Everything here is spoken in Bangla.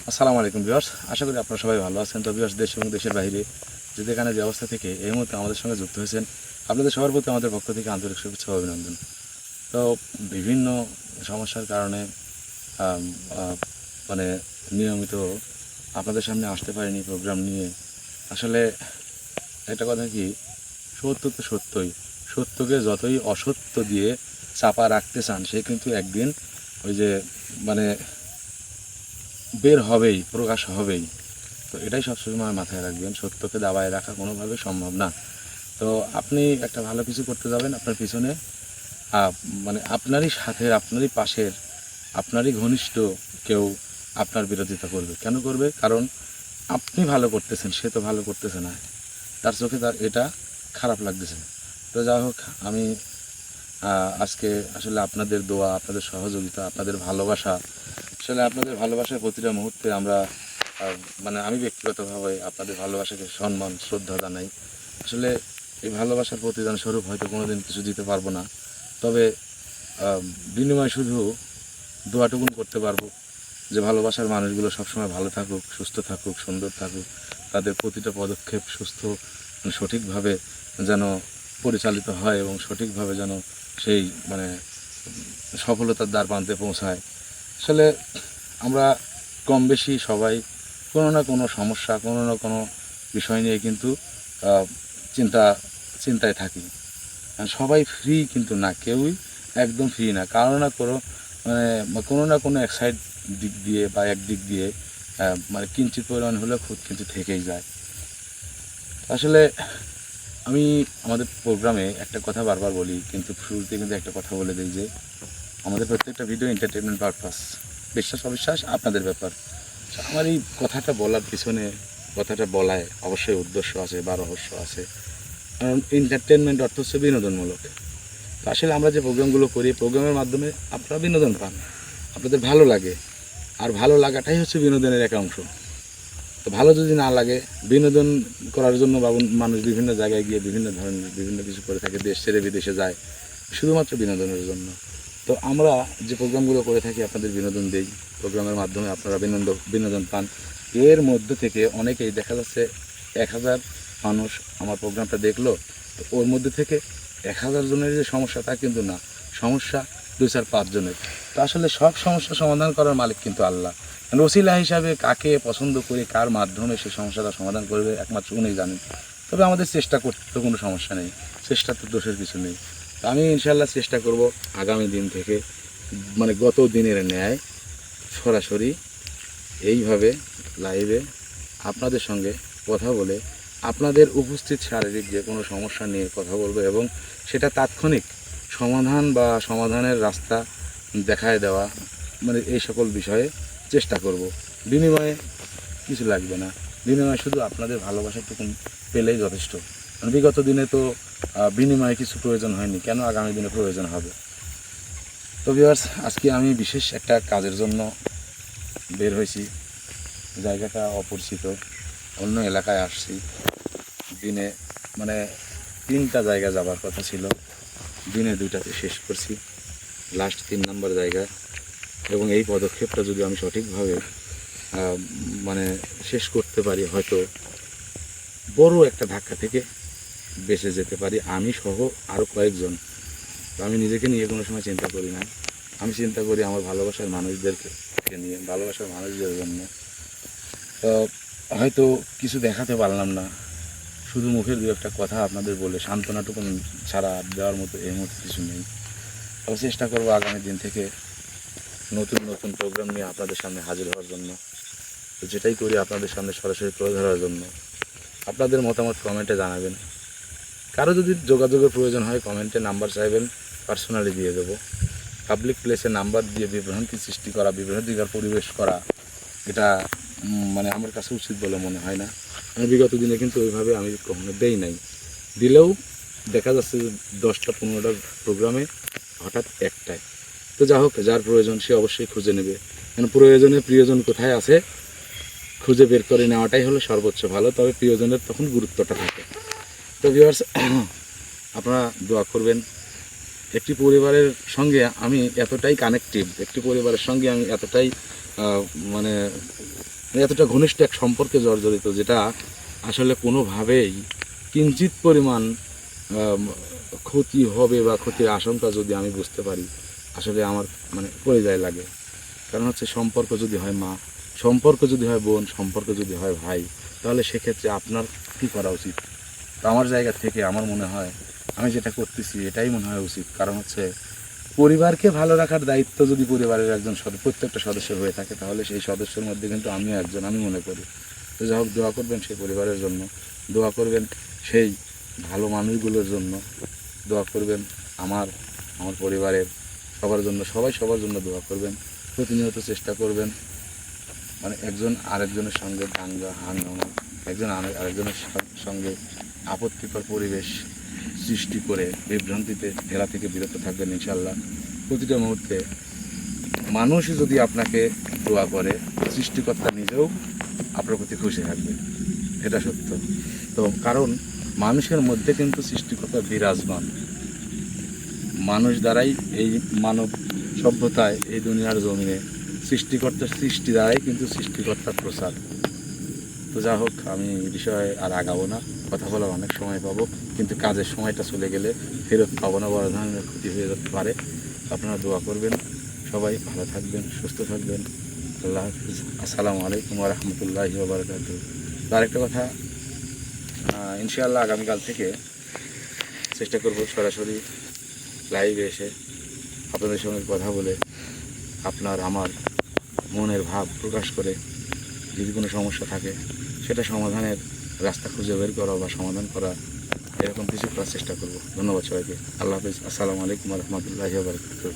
আসসালামু আলাইকুম ভিউয়ার্স, আশা করি আপনারা সবাই ভালো আছেন। তো ভিউয়ার্স, দেশ এবং দেশের বাইরে যেখানে যে অবস্থা থেকে এই মুহূর্তে আমাদের সঙ্গে যুক্ত হয়েছেন, আপনাদের সবার প্রতি আমাদের পক্ষ থেকে আন্তরিক শুভেচ্ছা ও অভিনন্দন। তো বিভিন্ন সমস্যার কারণে আম, আ, মানে নিয়মিত আপনাদের সামনে আসতে পারিনি প্রোগ্রাম নিয়ে। আসলে একটা কথা কি, সত্য তো সত্যই, সত্যকে যতই অসত্য দিয়ে চাপা রাখতে চান সে কিন্তু একদিন ওই যে মানে বের হবেই, প্রকাশ হবেই। তো এটাই সবসময় মাথায় রাখবেন, সত্যকে দাবায় রাখা কোনোভাবে সম্ভব না। তো আপনি একটা ভালো কিছু করতে যাবেন, আপনার পিছনে মানে আপনারই সাথে, আপনারই পাশের, আপনারই ঘনিষ্ঠ কেউ আপনার বিরোধিতা করবে। কেন করবে? কারণ আপনি ভালো করতেছেন, সে তো ভালো করতেছে না, তার চোখে তার এটা খারাপ লাগতেছে। তো যাই হোক, আমি আজকে আসলে আপনাদের দোয়া, আপনাদের সহযোগিতা, আপনাদের ভালোবাসা, আসলে আপনাদের ভালোবাসার প্রতিটা মুহূর্তে আমরা মানে আমি ব্যক্তিগতভাবে আপনাদের ভালোবাসাকে সম্মান শ্রদ্ধা জানাই। আসলে এই ভালোবাসার প্রতিদান স্বরূপ হয়তো কোনোদিন কিছু দিতে পারবো না, তবে বিনিময় শুধু দোয়াটুকুন করতে পারবো যে ভালোবাসার মানুষগুলো সবসময় ভালো থাকুক, সুস্থ থাকুক, সুন্দর থাকুক, তাদের প্রতিটা পদক্ষেপ সুস্থ সঠিকভাবে যেন পরিচালিত হয় এবং সঠিকভাবে যেন সেই মানে সফলতার দ্বার প্রান্তে পৌঁছায়। আসলে আমরা কম বেশি সবাই কোনো না কোনো সমস্যা, কোনো না কোনো বিষয় নিয়ে কিন্তু আহ, চিন্তায় থাকি। আর সবাই ফ্রি কিন্তু না, কেউই একদম ফ্রি না। কারো না কোনো মানে কোনো না কোনো এক সাইড দিক দিয়ে বা একদিক দিয়ে মানে কিঞ্চিত পরিমাণ হলেও খুদ কিন্তু থেকেই যায়। আসলে আমি আমাদের প্রোগ্রামে একটা কথা বারবার বলি, কিন্তু শুরুতে কিন্তু একটা কথা বলে দিই যে আমাদের প্রত্যেকটা ভিডিও এন্টারটেনমেন্ট পারপাস, বিশ্বাস অবিশ্বাস আপনাদের ব্যাপার। আমার এই কথাটা বলার পিছনে, কথাটা বলায় অবশ্যই উদ্দেশ্য আছে বা রহস্য আছে। কারণ এন্টারটেনমেন্ট অর্থ হচ্ছে বিনোদনমূলক। তো আসলে আমরা যে প্রোগ্রামগুলো করি, প্রোগ্রামের মাধ্যমে আপনারা বিনোদন পান, আপনাদের ভালো লাগে, আর ভালো লাগাটাই হচ্ছে বিনোদনের এক অংশ। তো ভালো যদি না লাগে, বিনোদন করার জন্য মানুষ বিভিন্ন জায়গায় গিয়ে বিভিন্ন ধরনের বিভিন্ন কিছু করে থাকে, দেশ ছেড়ে বিদেশে যায় শুধুমাত্র বিনোদনের জন্য। তো আমরা যে প্রোগ্রামগুলো করে থাকি আপনাদের বিনোদন দেই, প্রোগ্রামের মাধ্যমে আপনারা বিনোদন পান। এর মধ্যে থেকে অনেকেই দেখা যাচ্ছে 1000 মানুষ আমার প্রোগ্রামটা দেখলো, তো ওর মধ্যে থেকে 1000 জনের যে সমস্যা তা কিন্তু না, সমস্যা 2-4-5 জনের। তো আসলে সব সমস্যা সমাধান করার মালিক কিন্তু আল্লাহ। ওসিলা হিসাবে কাকে পছন্দ করে কার মাধ্যমে সে সমস্যাটা সমাধান করবে একমাত্র উনিই জানেন। তবে আমাদের চেষ্টা করতে তো কোনো সমস্যা নেই, চেষ্টা তো দোষের কিছু নেই। তো আমি ইনশাল্লাহ চেষ্টা করব আগামী দিন থেকে মানে গত দিনের ন্যায় সরাসরি এইভাবে লাইভে আপনাদের সঙ্গে কথা বলে আপনাদের উপস্থিত শারীরিক যে কোনো সমস্যা নিয়ে কথা বলবো এবং সেটা তাৎক্ষণিক সমাধান বা সমাধানের রাস্তা দেখায় দেওয়া, মানে এই সকল বিষয়ে চেষ্টা করব। বিনিময়ে কিছু লাগবে না, বিনিময়ে শুধু আপনাদের ভালোবাসাটুকু পেলেই যথেষ্ট। কারণ বিগত দিনে তো বিনিময়ে কিছু প্রয়োজন হয়নি, কেন আগামী দিনে প্রয়োজন হবে? তো ভিউয়ার্স, আজকে আমি বিশেষ একটা কাজের জন্য বের হয়েছি। জায়গাটা অপরিচিত, অন্য এলাকায় আসছি। দিনে মানে 3টা জায়গা যাবার কথা ছিল, দিনে 2টাতে শেষ করছি, লাস্ট 3 নম্বর জায়গা। এবং এই পদক্ষেপটা যদি আমি সঠিকভাবে মানে শেষ করতে পারি, হয়তো বড় একটা ধাক্কা থেকে বেঁচে যেতে পারি আমি সহ আরও কয়েকজন। তো আমি নিজেকে নিয়ে কোনো সময় চিন্তা করি না, আমি চিন্তা করি আমার ভালোবাসার মানুষদেরকে নিয়ে, ভালোবাসার মানুষদের জন্য। তো হয়তো কিছু দেখাতে পারলাম না, শুধু মুখের দু একটা কথা আপনাদের বলে সান্ত্বনাটুকু ছাড়া দেওয়ার মতো এই মুহূর্তে কিছু নেই। তবে চেষ্টা করবো আগামী দিন থেকে নতুন নতুন প্রোগ্রাম নিয়ে আপনাদের সামনে হাজির হওয়ার জন্য। তো যেটাই করি আপনাদের সামনে সরাসরি তুলে ধরার জন্য। আপনাদের মতামত কমেন্টে জানাবেন, কারো যদি যোগাযোগের প্রয়োজন হয় কমেন্টে নাম্বার চাইবেন, পার্সোনালি দিয়ে দেবো। পাবলিক প্লেসে নাম্বার দিয়ে বিভ্রান্তি সৃষ্টি করা, বিভ্রান্তিকর পরিবেশ করা, এটা মানে আমার কাছে উচিত বলে মনে হয় না। আমি বিগত দিনে কিন্তু ওইভাবে আমি কখনো দেই নাই, দিলেও দেখা যাচ্ছে যে 10টা-15টা প্রোগ্রামে হঠাৎ একটায়। তো যা হোক, যার প্রয়োজন সে অবশ্যই খুঁজে নেবে, কারণ প্রয়োজনে প্রিয়জন কোথায় আছে খুঁজে বের করে নেওয়াটাই হলো সর্বোচ্চ ভালো। তবে প্রিয়জনের তখন গুরুত্বটা থাকে। তো ভিউয়ার্স, আপনারা দোয়া করবেন। একটি পরিবারের সঙ্গে আমি এতটাই কানেক্টিভ, একটি পরিবারের সঙ্গে আমি এতটাই মানে এতটা ঘনিষ্ঠ এক সম্পর্কে জর্জরিত, যেটা আসলে কোনোভাবেই কিঞ্চিত পরিমাণ ক্ষতি হবে বা ক্ষতির আশঙ্কা যদি আমি বুঝতে পারি, আসলে আমার মানে পরিযায় লাগে। কারণ হচ্ছে সম্পর্ক যদি হয় মা, সম্পর্ক যদি হয় বোন, সম্পর্ক যদি হয় ভাই, তাহলে সেক্ষেত্রে আপনার কী করা উচিত? তো আমার জায়গা থেকে আমার মনে হয় আমি যেটা করতেছি এটাই মনে হয় উচিত। কারণ হচ্ছে পরিবারকে ভালো রাখার দায়িত্ব যদি পরিবারের একজন প্রত্যেকটা সদস্যের হয়ে থাকে, তাহলে সেই সদস্যের মধ্যে কিন্তু আমিও একজন, আমি মনে করি। তো যাই হোক, দোয়া করবেন সেই পরিবারের জন্য, দোয়া করবেন সেই ভালো মানুষগুলোর জন্য, দোয়া করবেন আমার আমার পরিবারের সবার জন্য, সবাই সবার জন্য দোয়া করবেন। প্রতিনিয়ত চেষ্টা করবেন মানে একজন আরেকজনের সঙ্গে দাঙ্গা হাঙ্গামা, একজন আরেকজনের সঙ্গে আপত্তিকর পরিবেশ সৃষ্টি করে বিভ্রান্তিতে ফেলা থেকে বিরত থাকবেন ইনশাল্লাহ। প্রতিটা মুহূর্তে মানুষ যদি আপনাকে দোয়া করে, সৃষ্টিকর্তা নিজেও আপনার প্রতি খুশি থাকবে, এটা সত্য। তো কারণ মানুষের মধ্যে কিন্তু সৃষ্টিকর্তা বিরাজমান, মানুষ দ্বারাই এই মানব সভ্যতায় এই দুনিয়ার জমিনে সৃষ্টিকর্তার সৃষ্টি দ্বারাই কিন্তু সৃষ্টিকর্তার প্রসাদ। তো যা হোক, আমি এই বিষয়ে আর আগাবো না, কথা বলার অনেক সময় পাবো, কিন্তু কাজের সময়টা চলে গেলে ফেরত পাবো না, বড় ধরনের ক্ষতি হয়ে যেতে পারে। আপনারা দোয়া করবেন, সবাই ভালো থাকবেন, সুস্থ থাকবেন। আল্লাহ হাফিজ। আসসালামু আলাইকুম ওয়া রাহমাতুল্লাহি ওয়া বারাকাতুহু। তো আরেকটা কথা, ইনশাআল্লাহ আগামীকাল থেকে চেষ্টা করব সরাসরি লাইভে এসে আপনাদের সঙ্গে কথা বলে আপনার আমার মনের ভাব প্রকাশ করে যদি কোনো সমস্যা থাকে সেটা সমাধানের রাস্তা খুঁজে বের করা বা সমাধান করা, এরকম কিছু করার চেষ্টা করব। ধন্যবাদ সবাইকে। আল্লাহ হাফিজ। আসসালামু আলাইকুম ওয়া রাহমাতুল্লাহি ওয়া বারাকাতুহু।